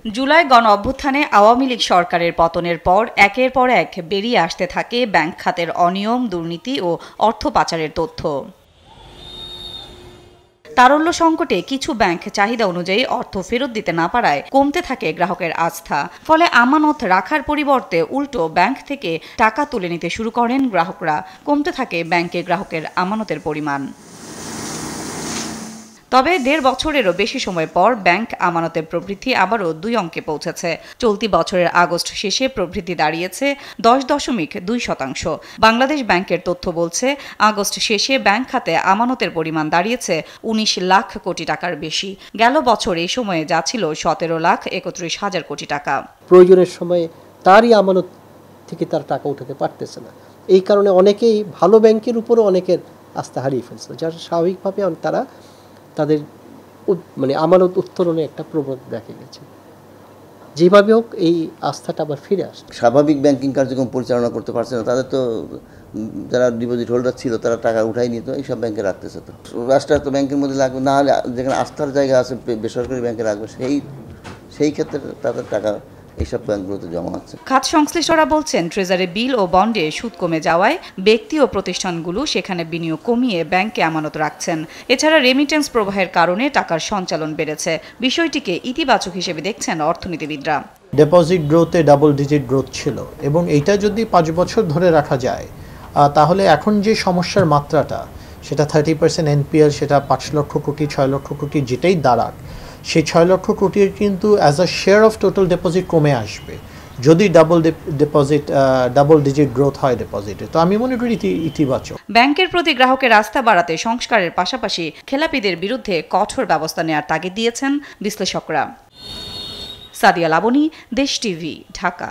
জুলাই গণ অভ্যুত্থানে আওয়ামী লীগ সরকারের পতনের পর একের পর এক বেরিয়ে আসতে থাকে ব্যাংক খাতের অনিয়ম, দুর্নীতি ও অর্থ পাচারের তথ্য। তারল্য সংকটে কিছু ব্যাংক চাহিদা অনুযায়ী অর্থ ফেরত দিতে না পারায় কমতে থাকে গ্রাহকের আস্থা। ফলে আমানত রাখার পরিবর্তে উল্টো ব্যাংক থেকে টাকা তুলে নিতে শুরু করেন গ্রাহকরা। কমতে থাকে ব্যাংকে গ্রাহকের আমানতের পরিমাণ। তবে ১.৫ বছরেরও বেশি সময় পর ব্যাংক আমানতের প্রবৃদ্ধি আবারও ২ অঙ্কে পৌঁছেছে। চলতি বছরের আগস্ট শেষে প্রবৃদ্ধি দাঁড়িয়েছে ১০.২%। বাংলাদেশ ব্যাংকের তথ্য বলছে, আগস্ট শেষে ব্যাংক খাতে আমানতের পরিমাণ দাঁড়িয়েছে ১৯ লাখ কোটি টাকার বেশি। গেল বছর এই সময়ে যা ছিল ১৭,৩১,০০০ কোটি টাকা। প্রয়োজনের সময়ে তারই আমানত থেকে তার টাকা উঠাতে পারতেছে না। এই কারণে অনেকেই ভালো ব্যাংকের উপরও অনেকের আস্থা হারিয়ে ফেলছে, যার স্বাভাবিকভাবে তারা তাদের আমানত উত্তোলনে একটা প্রবণতা দেখা গেছে। যেভাবে হোক এই আস্থাটা আবার ফিরে আসছে। স্বাভাবিক ব্যাংকিং কার্যক্রম পরিচালনা করতে পারছে না, তাদের তো যারা ডিপোজিট হোল্ডার ছিল তারা টাকা উঠাই নিত, এইসব ব্যাংকে রাখতেছে। তো রাষ্ট্রায়ত্ত ব্যাংকের মধ্যে লাগবে না, হলে যেখানে আস্থার জায়গা আছে বেসরকারি ব্যাংকে রাখবে, সেই ক্ষেত্রে তাদের টাকা এইসব ব্যাংকগুলোতে জমা আছে। খাত সংশ্লিষ্টরা বলছেন, ট্রেজারি বিল ও বন্ডে সুদ কমে যাওয়ায় ব্যক্তি ও প্রতিষ্ঠানগুলো সেখানে বিনিয়োগ কমিয়ে ব্যাংকে আমানত রাখছেন। এছাড়া রেমিটেন্স প্রবাহের কারণে টাকার সঞ্চালন বেড়েছে। বিষয়টিকে ইতিবাচক হিসেবে দেখছেন অর্থনীতিবিদরা। ডিপোজিট গ্রোথে ডাবল ডিজিট গ্রোথ ছিল এবং এইটা যদি ৫ বছর ধরে রাখা যায় তাহলে এখন যে সমস্যার মাত্রাটা, সেটা 30% এনপিএল, সেটা 5 লক্ষ কোটি 6 লক্ষ কোটি যেটাই দাঁড়াক, সেই 6 লক্ষ কোটির কিন্তু as a share of total deposit কমে আসবে যদি ডাবল ডিজিট গ্রোথ হয় ডিপোজিটে। তো আমি মনে করি ইতিবাচক। ব্যাংকের প্রতি গ্রাহকের আস্থা বাড়াতে সংস্কারের পাশাপাশি খেলাপিদের বিরুদ্ধে কঠোর ব্যবস্থা নেওয়ার তাগিদ দিয়েছেন বিশ্লেষকরা। সাদিয়া লাবনী, দেশ টিভি, ঢাকা।